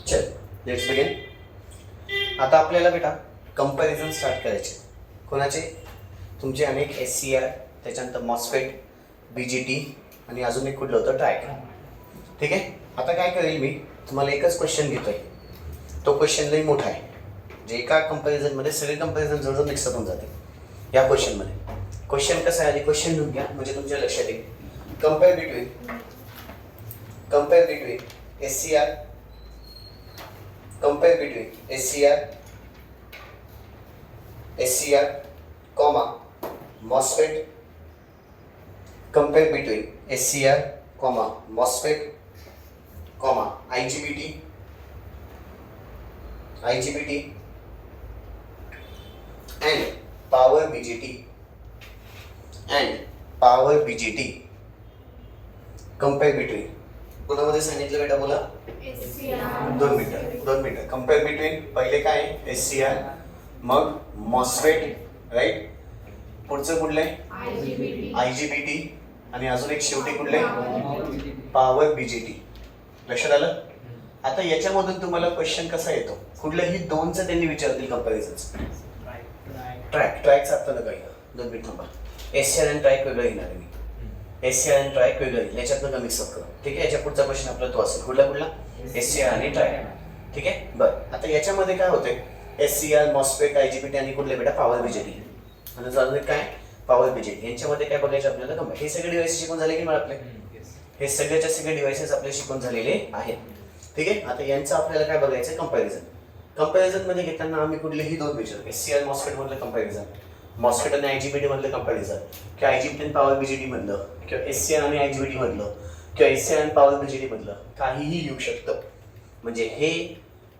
चल let's begin. आता आपल्याला बेटा कंपॅरिझन स्टार्ट करायचे. कोणाचे? तुमचे अनेक SCR, त्याच्यानंतर मॉस्फेट, BGT आणि अजून एक कुठलं होतं ट्रॅक. ठीक आहे. आता काय करेल मी, तुम्हाला एकच क्वेश्चन घेतोय. तो क्वेश्चन लई मोठा आहे, जे एका कंपॅरिझनमध्ये सगळे कंपॅरिझन जवळजवळ मिक्सअप होऊन जाते या क्वेश्चनमध्ये. क्वेश्चन कसं आहे आधी क्वेश्चन लिहून घ्या म्हणजे तुमच्या लक्षात येईल. Compare between SCR, compare between SCR, comma MOSFET, compare between SCR, comma MOSFET, comma IGBT and power BGT. compare between कोणामध्ये सांगितलं बेटा बोला? दोन मिनिटं. कम्पेअर बिटवीन पहिले काय SCR, मग मॉस्फेट, राईट. पुढचं कुठलं आहे? IGBT आणि अजून एक शेवटी कुठलं आहे? Power BGT. लक्षात आलं? आता याच्यामधून तुम्हाला क्वेश्चन कसा येतो? कुठल्याही दोनचं त्यांनी विचारतील कंपॅरिझन. ट्रॅकचा आता नका येईल. 2 मिनिट थांबा. SCR आणि ट्रॅक वेगळं येणार आहे मी. SCR आणि ट्रॅक वेगळं येईल, याच्यातनं मिक्सअप करू. ठीक आहे. याच्या पुढचा क्वेश्चन आपला तो असेल. कुठला? SCR आणि ट्रॅक. ठीक आहे. बरं, आता याच्यामध्ये काय होते? SCR, मॉस्फेट, IGBT आणि कुठले बेटा? Power BGT. आणि झालं काय? Power BGT. यांच्यामध्ये काय बघायचं आपल्याला? हे सगळे डिव्हाइसेस शिकून झाले की मला आपले? हे सगळ्याच्या सगळे डिव्हाइसेस आपले शिकून झालेले आहेत. ठीक आहे. आता यांचं आपल्याला काय बघायचं? कंपॅरिझन मध्ये घेताना आम्ही कुठलेही दोन विचार, SCR मॉस्फेट मधलं कंपॅरिझन, मॉस्फेट आणि IGBT मधलं कंपॅरिझन, किंवा IGBT आणि पॉवर BGT मधलं, किंवा SCR आणि IGBT मधलं, किंवा SCR आणि पॉवर BGT मधलं, काहीही येऊ शकतं. म्हणजे हे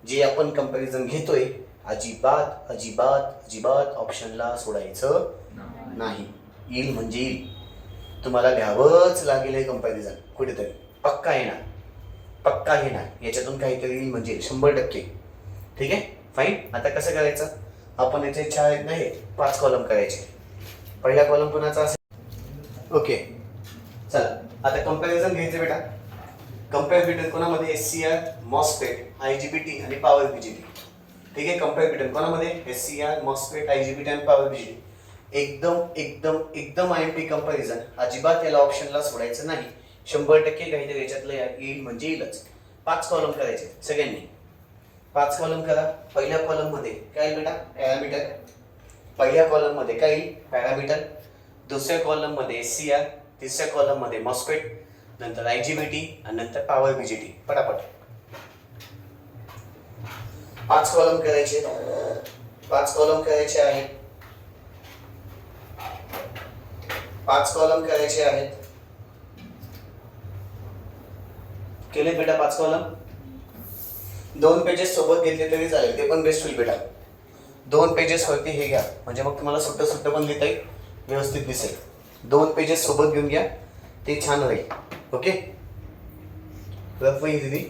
जे आपण कंपॅरिझन घेतोय, अजिबात ऑप्शनला सोडायचं नाही. येईल म्हणजे येईल, तुम्हाला घ्यावंच लागेल हे कंपॅरिझन. कुठेतरी पक्का येणार. याच्यातून काहीतरी येईल म्हणजे 100%. ठीक आहे. फाईन. आता कसं करायचं? आपण याचे 4 नाही 5 कॉलम करायचे. पहिला कॉलम कोणाचा असेल? ओके, चला आता कंपॅरिझन घ्यायचं बेटा. कंपेअर बिटवीन कोणामध्ये? SCR, मॉस्फेट, IGBT आणि पॉवर BGT. ठीक आहे. कंपेअर बिटवीन कोणामध्ये? SCR, मॉस्फेट, IGBT आणि पॉवर BGT. एकदम IMP कंपॅरिझन. अजिबात याला ऑप्शनला सोडायचं नाही. 100% काहीतरी याच्यातलं येईल म्हणजे येईलच. 5 कॉलम करायचे सगळ्यांनी. 5 कॉलम करा. पहिल्या कॉलम मध्ये काय येईल बेटा? पॅरामीटर. पहिल्या कॉलम मध्ये काय येईल? पॅरामीटर. दुसऱ्या कॉलम मध्ये SCR, तिसऱ्या कॉलम मध्ये मॉस्फेट, नंतर IGBT आणि नंतर पॉवर BGT. पटापट 5 कॉलम करायचे. 5 कॉलम करायचे आहेत. 5 कॉलम करायचे आहेत. केले बेटा 5 कॉलम? 2 पेजेस सोबत घेतले तरी चालेल, ते पण बेस्ट होईल बेटा. 2 पेजेस वरती हे घ्या म्हणजे मग तुम्हाला सुट्ट पण लिहिता येईल, व्यवस्थित दिसेल. 2 पेजेस सोबत घेऊन घ्या, ते छान राहील. ओके, रफ होईल दीदी.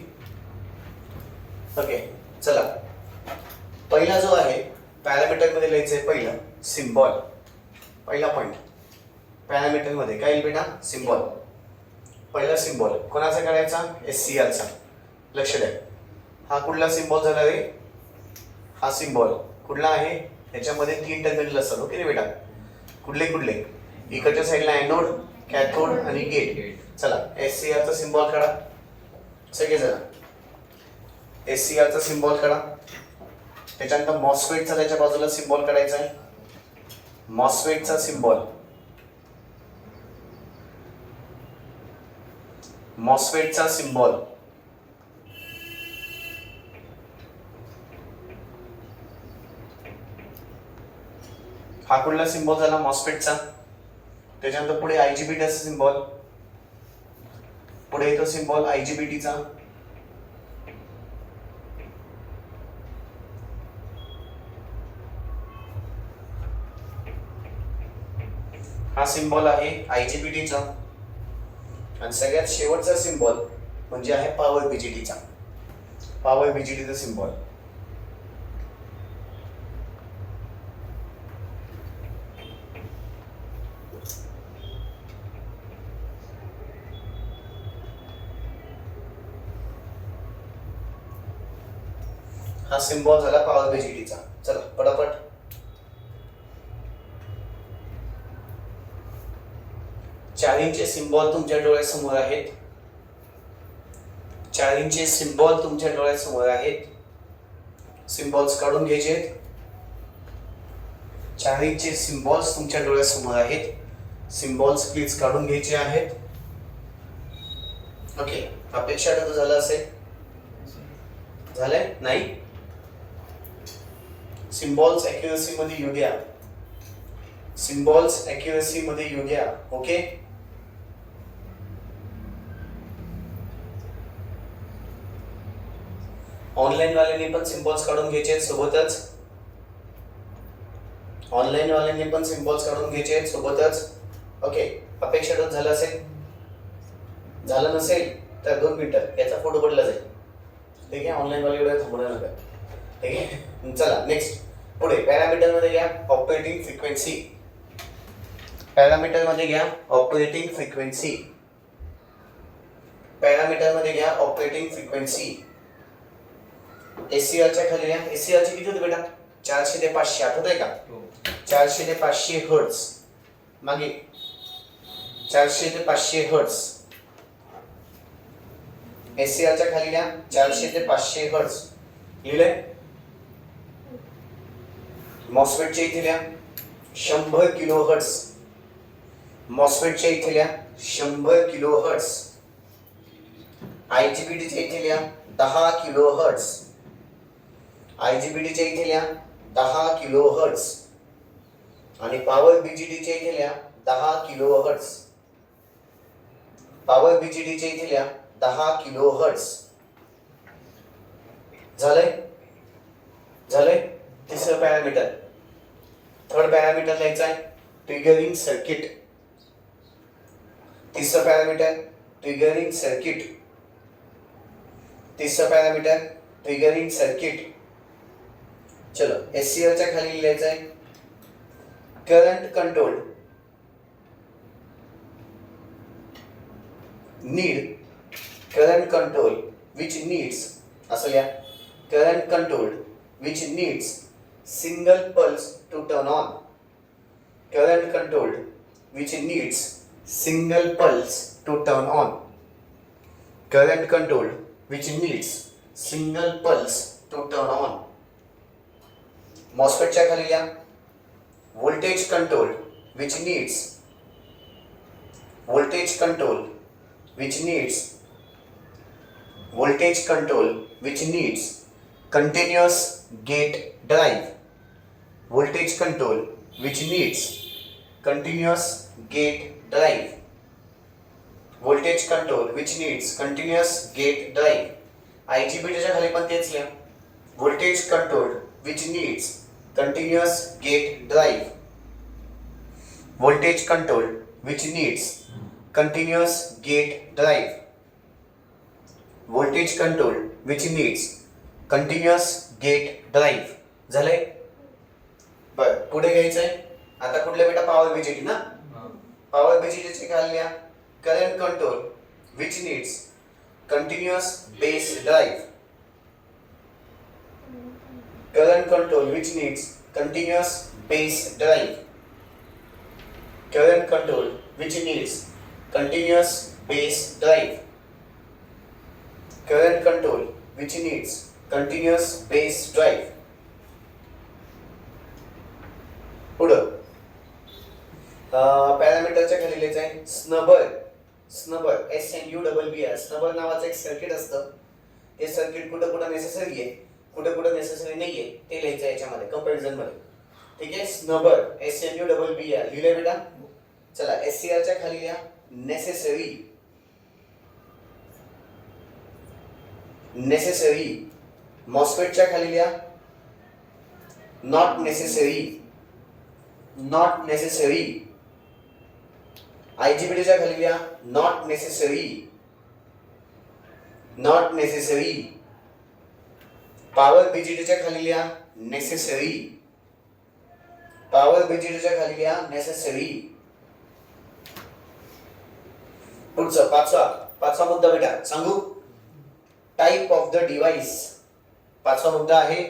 ओके, चला पहिला जो आहे पॅरामीटर मध्ये लिहायचं आहे. पहिला सिम्बॉल, पहिला पॉईंट पॅरामीटर मध्ये काय येईल बेटा? सिम्बॉल. पहिला सिम्बॉल कोणाचा करायचा? SCR चा. लक्ष द्या, हा कुठला सिम्बॉल झाला रे? हा सिम्बॉल कुठला आहे? याच्यामध्ये 3 टर्मिनल असतात. ओके बेटा, कुठले? इकडच्या साईडला एनोड, कॅथोड आणि गेट. चला SCR चा सिम्बॉल काढा सगळेजण. SCR चा सिम्बॉल काढा. त्याच्यानंतर मॉस्फेटचा त्याच्या बाजूला सिम्बॉल काढायचा आहे. मॉस्फेटचा सिम्बॉल, मॉस्फेटचा सिम्बॉल. हा कुठला सिम्बॉल झाला? मॉस्फेटचा. त्याच्यानंतर पुढे IGBT चा सिम्बॉल. पुढे येतो सिम्बॉल IGBT चा. हा सिम्बॉल आहे IGBT चा. आणि सगळ्यात शेवटचा सिम्बॉल म्हणजे आहे पॉवर BGT चा. पॉवर BGT चा सिम्बॉल. हा सिम्बॉल झाला पॉवर बीजीटीचा. चला पटापट. चार्जिंगचे सिम्बॉल तुमच्या डोळ्यासमोर आहेत. चार्जिंगचे सिम्बॉल तुमच्या डोळ्यासमोर आहेत. सिम्बॉल्स काढून घ्यायचे आहेत. चार्जिंगचे सिम्बॉल्स तुमच्या डोळ्यासमोर आहेत. सिम्बॉल्स प्लीज काढून घ्यायचे आहेत. ओके, अपेक्षा तर झालं असेल. झालंय नाही? सिम्बॉल्स ॲक्युरसी मध्ये येऊ द्या. सिम्बॉल्स ॲक्युरसी मध्ये येऊ द्या. ओके, ऑनलाईन वाल्यांनी पण सिम्बॉल्स काढून घ्यायचे आहेत सोबतच. ऑनलाईन वाल्यांनी पण सिम्बॉल्स काढून घ्यायचे आहेत सोबतच. ओके, अपेक्षा तर झालं असेल. झालं नसेल तर 2 मिनिटं याचा फोटो पडला जाईल. ठीक आहे, ऑनलाईन वाले एवढं थांबणार नका. ठीक आहे, चला नेक्स्ट. पुढे पॅरामीटर मध्ये घ्या ऑपरेटिंग फ्रिक्वेन्सी. पॅरामीटर मध्ये घ्या ऑपरेटिंग फ्रिक्वेन्सी. पॅरामीटर मध्ये घ्या ऑपरेटिंग फ्रिक्वेन्सी. एसीआर च्या खाली घ्या. एसीआर ची किती होते बेटा? 400 ते 500. आठवतंय का? 400 ते 500 हर्ट्ज. मागे 400 ते 500 हर्ट्ज. एसीआर च्या खाली घ्या 400 ते 500 हर्ट्ज. लिहिलंय? मॉस्फेट च्या इथे लिहा 100 किलो हर्ट्ज. मॉस्फेट च्या इथे लिहा 100 किलो हर्ट्ज. आयजीबीटी च्या इथे लिहा 10 किलो हर्ट्ज. आयजीबीटी च्या इथे लिहा 10 किलो हर्ट्ज. आणि पॉवर बीजीटी च्या इथे लिहा 10 किलो हर्ट्ज. पॉवर बीजीटी च्या इथे लिहा 10 किलो हर्ट्ज. झालंय? झालंय? तिसरं पॅरामीटर. थर्ड पॅरामीटर लिहायचं आहे ट्रिगरिंग सर्किट. तिसरं पॅरामीटर ट्रिगरिंग सर्किट. तिसरं पॅरामीटर ट्रिगरिंग सर्किट. चलो एससीआर च्या खाली लिहायचं आहे current control need. Current control which needs असं लिहा. Current control which needs single pulse to turn on. Current controlled which needs single pulse to turn on. Current controlled which needs single pulse to turn on. MOSFET च्या खाली लिहा voltage control which needs voltage control which needs voltage control which needs continuous gate drive. Voltage control which needs continuous gate drive. Voltage control which needs continuous gate drive. IGBT च्या खाली पण तेच लिहा voltage control which needs continuous gate drive. Voltage control which needs continuous gate drive. Voltage control which needs continuous gate drive. झालंय? बर, पुढे घ्यायचंय आता कुठल्या बेटा? पॉवर बीजीटी ना. पॉवर बीजीटी चे खाली लिहा current control which needs continuous base drive. Current control which needs continuous base drive. Current control which needs continuous base drive. Current control which needs continuous base drive. पुढं पॅरामीटरच्या खाली लिहायचं आहे स्नबर. स्नबर SNUBBR. स्नबर नावाचं एक circuit असतं. ते सर्किट कुठं कुठं नेसेसरी आहे, कुठं कुठं नेसेसरी नाहीये ते लिहायचं याच्यामध्ये कंपॅरिझन मध्ये. ठीक आहे, स्नबर SNUBBR लिहिलंय बेटा. चला SCR च्या खाली लिहा नेसेसरी. नेसेसरी. मॉस्फेट च्या खाली लिहा not necessary. Not necessary. IGBT च्या खाली लिहा not necessary. Not necessary. Power BGT च्या खाली लिहा नेसेसरी. पॉवर बीजीटी च्या खाली लिहा नेसेसरी. पुढचा पाचवा मुद्दा बेटा सांगू टाइप ऑफ द डिव्हाइस. पाचवा मुद्दा आहे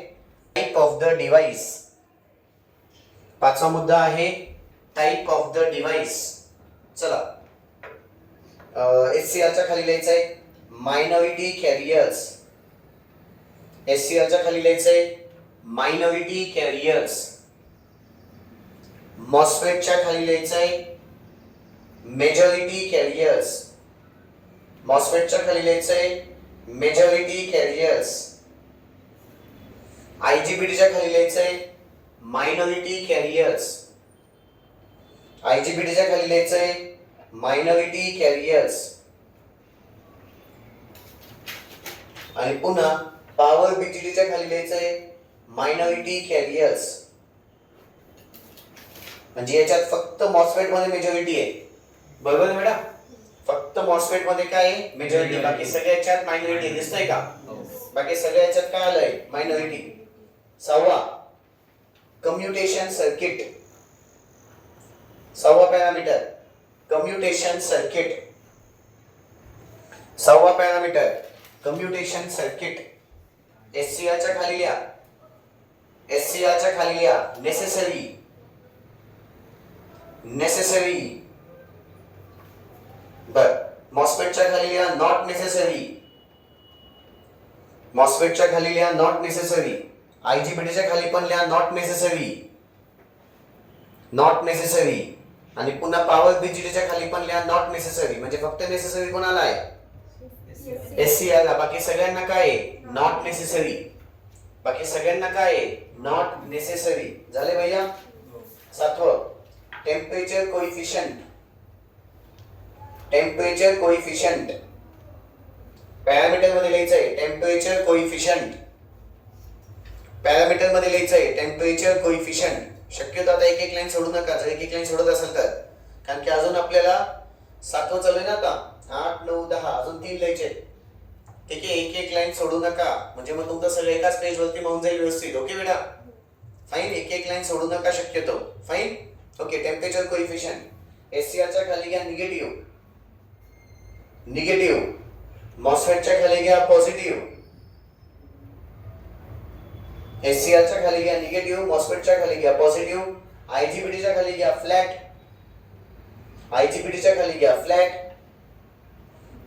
टाइप ऑफ द डिव्हाइस. पाचवा मुद्दा आहे टाइप ऑफ द डिव्हाइस. चला एससीआरच्या खाली लिहायचं आहे मायनॉरिटी कॅरियर्स. एससीआरच्या खाली लिहायचं आहे मायनॉरिटी कॅरियर्स. मॉस्फेटच्या खाली लिहायचं आहे मेजॉरिटी कॅरियर्स. मॉस्फेटच्या खाली लिहायचं आहे मेजॉरिटी कॅरियर्स. आयजीबीटीच्या खाली लिहायचं आहे मायनॉरिटी कॅरियर्स. आयजीबीटीच्या खाली लिहायचं आहे मायनॉरिटी कॅरियर्स. आणि पुन्हा पॉवर बीजीटीच्या खाली लिहायचं आहे मायनॉरिटी कॅरियर्स. म्हणजे याच्यात फक्त मॉस्फेट मध्ये मेजॉरिटी आहे, बरोबर आहे मॅडम? फक्त मॉस्फेट मध्ये काय आहे मेजॉरिटी, बाकी सगळ्या याच्यात मायनॉरिटी. दिसतंय का? बाकी सगळ्या याच्यात काय आलंय मायनॉरिटी. सहावा कम्युटेशन सर्किट. सहावा पॅरामीटर कम्युटेशन सर्किट. सहावा पॅरामीटर कम्युटेशन सर्किट. एससीआरच्या खाली लिहा. एससीआरच्या खाली लिहा नेसेसरी. नेसेसरी. बर मॉस्फेटच्या खाली लिहा नॉट नेसेसरी. मॉस्फेटच्या खाली लिहा नॉट नेसेसरी. आयजीबीटीच्या खाली पण लिहा नॉट नेसेसरी. Not necessary. आणि पुन्हा पॉवर बीजीटीच्या खाली पण लिहा नॉट नेसेसरी. म्हणजे फक्त नेसेसरी कोणाला आहे एससीआर ला, बाकी सगळ्यांना काय आहे नॉट नेसेसरी. बाकी सगळ्यांना काय आहे नॉट नेसेसरी. झाले भैया? सातवं temperature coefficient. Temperature coefficient parameter मध्ये लिहायचं आहे टेम्परेचर कोएफिशिएंट. पॅरामीटर मध्ये लिहायचं आहे टेम्परेचर कोएफिशिएंट. शक्यतो आता एक एक लाईन सोडू नका, जर एक एक लाईन सोडत असेल तर, कारण की अजून आपल्याला सातवं चालू आहे ना आता. 8 9 10 अजून 3 लिहायचे. ठीक आहे, एक एक लाईन सोडू नका, म्हणजे मग तुमचं सगळं एकाच पेज वरती होऊन जाईल व्यवस्थित. ओके बेटा? फाईन. एक एक लाईन सोडू नका शक्यतो. फाईन. ओके. टेम्परेचर कोएफिशिएंट एससीआरच्या खाली घ्या निगेटिव्ह. निगेटिव्ह. मॉस्फेटच्या खाली घ्या पॉझिटिव्ह. एससीआरच्या खाली घ्या निगेटिव्ह. मॉस्फेटच्या खाली घ्या पॉझिटिव्ह. आयजीबीटीच्या खाली घ्या फ्लॅट. आयजीबीटीच्या खाली घ्या फ्लॅट.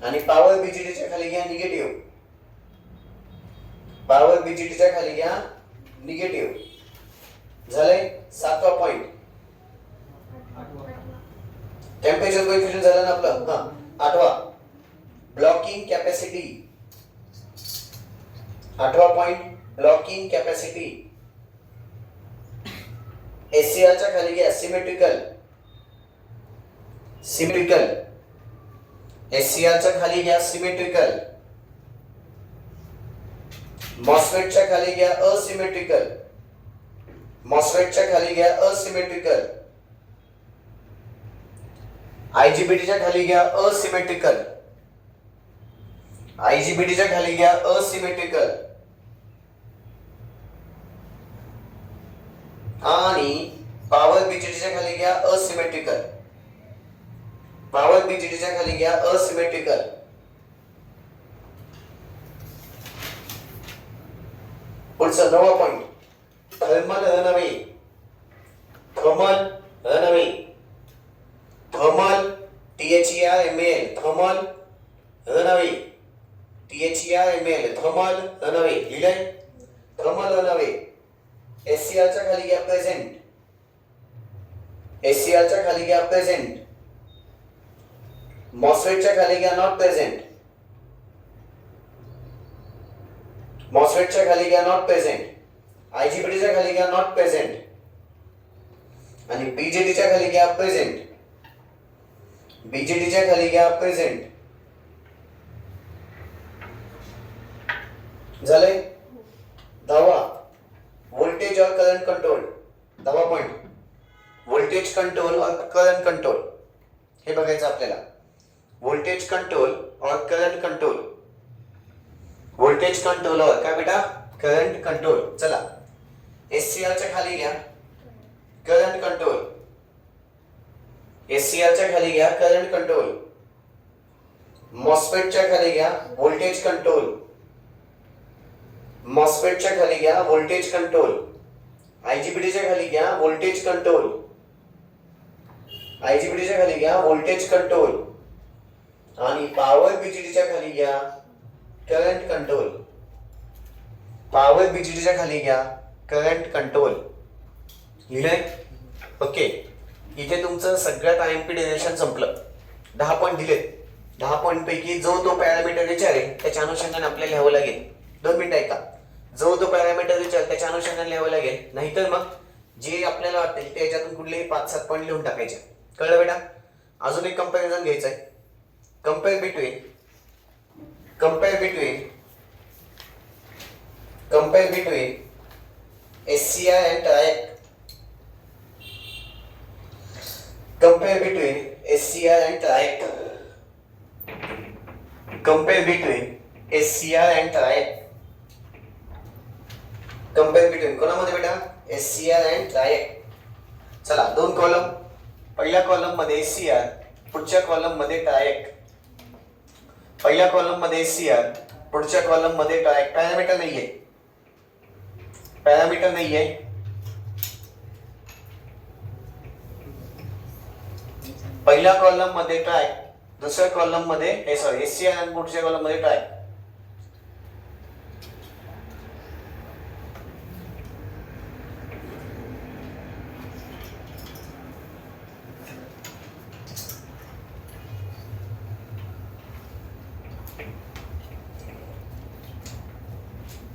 आणि पॉवर बीजीटीच्या खाली घ्या निगेटिव्ह. पॉवर बीजीटीच्या खाली घ्या निगेटिव्ह. झालंय? सातवा पॉइंट टेम्परेचर कोएफिशिएंट झालं ना आपलं. हा आठवा ब्लॉकिंग कॅपॅसिटी. आठवा पॉइंट ब्लॉकिंग कॅपॅसिटी. एससीआरच्या खाली घ्या सिमेट्रिकल. सिमेट्रिकल. एससीआरच्या खाली घ्या सिमेट्रिकल. मॉस्फेटच्या खाली घ्या असिमेट्रिकल. मॉस्फेटच्या खाली घ्या असिमेट्रिकल. आयजीबीटीच्या खाली घ्या असिमेट्रिकल. आयजीबीटीच्या खाली घ्या असिमेट्रिकल. आणि पॉवर बीजीटीच्या खाली घ्या असिमेट्रिकल. पॉवर बीजीटीच्या खाली घ्या असिमेट्रिकल. पुढचा 9वा point thermal runaway. Thermal runaway. Thermal THERMAL thermal runaway. THERMAल थर्मल रनअवे. लिहिलंय? Thermal runaway. एससीआरच्या खाली घ्या प्रेझेंट. एससीआरच्या खाली घ्या प्रेझेंट. मॉस्फेटच्या खाली घ्या नॉट प्रेझेंट. मॉस्फेटच्या खाली घ्या नॉट प्रेझेंट. आयजीबीटीच्या खाली घ्या नॉट प्रेझेंट. आणि बीजेटीच्या खाली घ्या प्रेझेंट. बीजेटीच्या खाली घ्या प्रेझेंट. झालंय? 10वा व्होल्टेज और करंट कंट्रोल. 10वा पॉइंट व्होल्टेज कंट्रोल और करंट कंट्रोल. हे बघायचं आपल्याला. व्होल्टेज कंट्रोल और करंट कंट्रोल. व्होल्टेज कंट्रोल और काय बेटा करंट कंट्रोल. चला एससीआरच्या खाली घ्या करंट कंट्रोल. एससीआरच्या खाली घ्या करंट कंट्रोल. मॉस्फेटच्या खाली घ्या व्होल्टेज कंट्रोल. मॉस्फेटच्या खाली घ्या व्होल्टेज कंट्रोल, आयजीबीटीच्या खाली घ्या व्होल्टेज कंट्रोल, आयजीबीटीच्या खाली घ्या व्होल्टेज कंट्रोल आणि पॉवर बीजीटीच्या खाली घ्या करंट कंट्रोल, पॉवर बीजीटीच्या खाली घ्या करंट कंट्रोल. लिहिलंय? ओके. इथे तुमचं सगळ्यात आयएमपी डेरिव्हेशन संपलं. 10 पॉईंट दिलेत. 10 पॉईंट पैकी जो तो पॅरामीटर विचारेल त्याच्या अनुषंगाने आपल्याला लिहावं लागेल. 2 मिनिटं ऐका. जो तो पॅरामीटर विचारेल त्याच्या अनुषंगाने लिहावं लागेल, नाहीतर मग जे आपल्याला वाटेल त्याच्यातून कुठलेही 5-7 पॉईंट लिहून टाकायचे. कळलं बेटा? अजून एक कंपॅरिझन घ्यायचं आहे. Compare between SCR and TRIAC. Compare between SCR and TRIAC. Compare between SCR and TRIAC. Compare between कोणामध्ये बेटा? SCR and TRIAC. चला 2 कॉलम. पहिल्या कॉलम मध्ये SCR, पुढच्या कॉलम मध्ये TRIAC. पहिल्या कॉलम मध्ये SCR, पुढच्या कॉलम मध्ये TRIAC. पॅरामीटर नाहीये, पॅरामीटर नाहीये. पहिल्या कॉलम मध्ये TRIAC, दुसऱ्या कॉलम मध्ये SCR आणि पुढच्या कॉलम मध्ये TRIAC.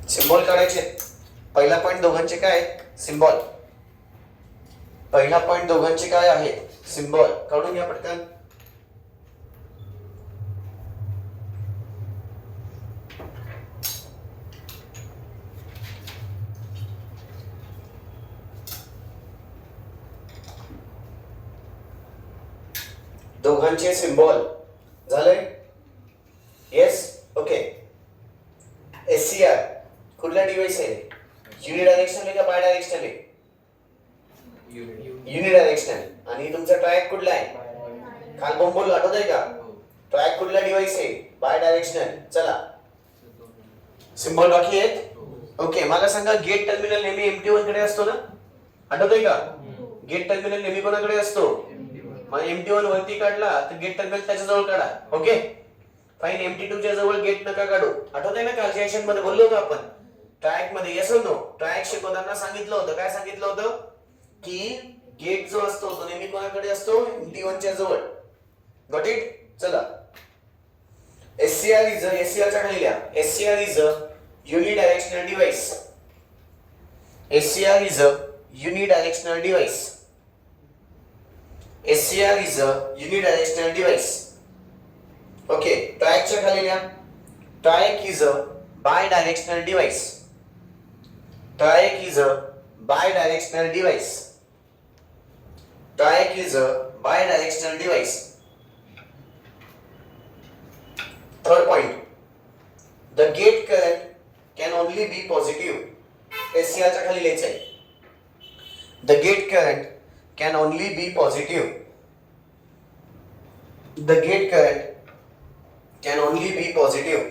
सिम्बॉल काढायचे. पहिला पॉइंट दोघांचे काय सिम्बॉल, पहिला पॉइंट दोघांचे काय आहे सिम्बॉल. काढून घ्या पटकन. दोघांचे सिम्बॉल झालंय. येस. ओके. SCR कुठला डिव्हाइस आहे? युनिडायरेक्शनल आहे का बाय डायरेक्शनल आहे? युनिडायरेक्शनल. आणि तुमचा ट्रॅक कुठला आहे? काल बोंबोल आठवतंय का? ट्रॅक कुठला डिव्हाइस आहे? Bye directional. चला सिम्बॉल बाकी आहेत. ओके. मला सांगा गेट टर्मिनल नेहमी MT1 कडे असतो ना? आठवतंय का? गेट टर्मिनल नेहमी कोणाकडे असतो? मग MT1 वरती काढला तर गेट टर्मिनल त्याच्या जवळ काढा. Okay fine. MT2 च्या जवळ गेट नका काढू. आठवतंय ना कालच्या सेशन मध्ये बोललो होतो आपण ट्रॅक मध्ये. Yes no? ट्रॅक शिकवताना सांगितलं होतं, काय सांगितलं होतं की गेट जो असतो तो नेहमी कोणाकडे असतो? MT1 च्या जवळ. Got it? चला SCR च्या खाली लिहा. SCR is a unidirectional device. SCR is a unidirectional device. SCR is a unidirectional device. Okay. TRIAC च्या खाली लिहा. TRIAC is a bidirectional device. TRIAC is a bidirectional device. TRIAC is a bidirectional device. Third point, the gate current can only be positive. SCR च्या खाली लिहायचं आहे. The gate current can only be positive. The gate current can only be positive.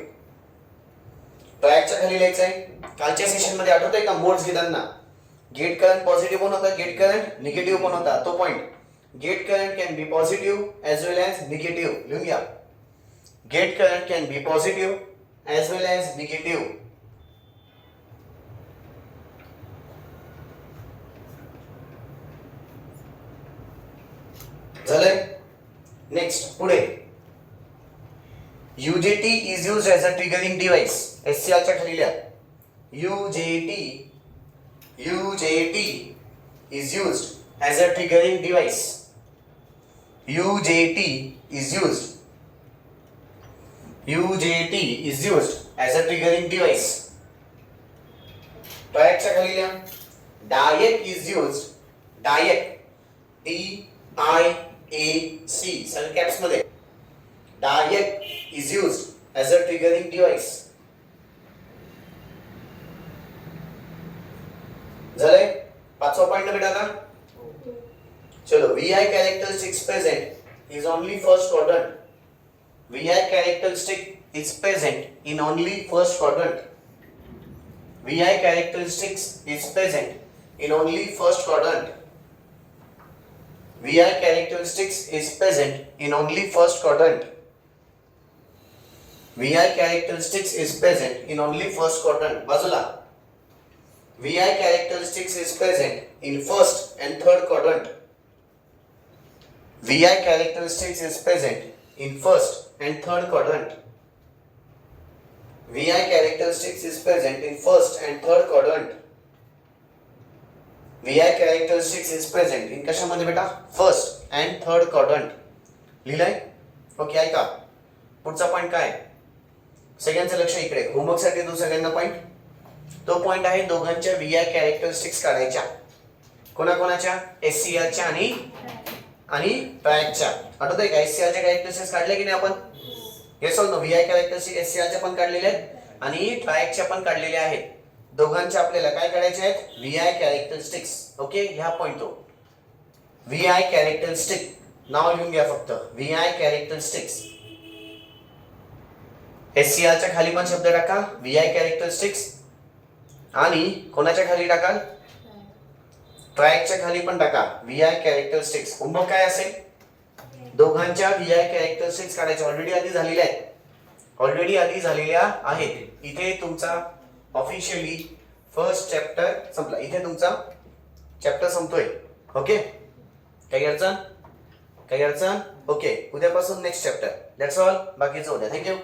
ट्रॅकच्या खाली लिहायचं आहे. कालच्या session मध्ये आठवतंय का मोड्स घेताना गेट करंट पॉझिटिव्ह पण होता, गेट करंट निगेटिव्ह पण होता. तो point gate current can be positive as well as negative. लिहून घ्या. Gate current can be positive as well as negative. झालंय. नेक्स्ट पुढे UJT is used as a triggering device. SCR च्या खाली लिहा. UJT is used as a triggering device. UJT is used as a triggering device. TRIAC च्या खाली लिहा. DIAC is used. DIAC DIAC sir caps मध्ये. DIAC is used as a triggering device. झालंय. पाचवा point बेटा आता. चलो VI characteristics present is only first quadrant. VI characteristic is present in only first quadrant. VI characteristics is present in only first quadrant. VI characteristics is present in only first quadrant. VI characteristics is present in only first quadrant. बाजूला. VI characteristics is present in first and third quadrant. VI characteristics is present in first and third quadrant. VI characteristics is present in first and third quadrant. VI characteristics is present in कशामध्ये बेटा? First and third quadrant. लिहिलंय? Okay, ऐका. पुढचा point काय? सगळ्यांचं लक्ष इकडे. Homework साठी तो सगळ्यांना पॉइंट. तो पॉइंट आहे दोघांच्या VI कॅरेक्टरिस्टिक्स काढायच्या. कोणाकोणाच्या? SCR च्या आणि ट्रायकच्या. आठवतंय का? SCR च्या कॅरेक्टरिस्टिक्स काढल्या की नाही आपण? Yes or no? VI characteristics SCR च्या पण काढलेल्या आहेत आणि ट्रायकच्या पण काढलेल्या आहेत. दोघांच्या आपल्याला काय काढायचे आहेत? VI characteristics. ओके, ह्या पॉइंट तो VI कॅरेक्टरिस्टिक नाव लिहून घ्या फक्त. VI characteristics. SCR च्या खाली पण शब्द टाका VI कॅरेक्टरिस्टिक्स आणि कोणाच्या खाली टाकाल? ट्रायकच्या खाली पण टाका VI कॅरेक्टरिस्टिक्स. होमवर्क काय असेल? दोघांच्या VI कॅरेक्टरिस्टिक्स काढायच्या. ऑलरेडी आधी झालेल्या आहेत. इथे तुमचा ऑफिशियली फर्स्ट चॅप्टर संपला. इथे तुमचा चॅप्टर संपतोय. ओके, काही अडचण? ओके, उद्यापासून नेक्स्ट चॅप्टर. That's all. बाकीचं उद्या. थँक्यू.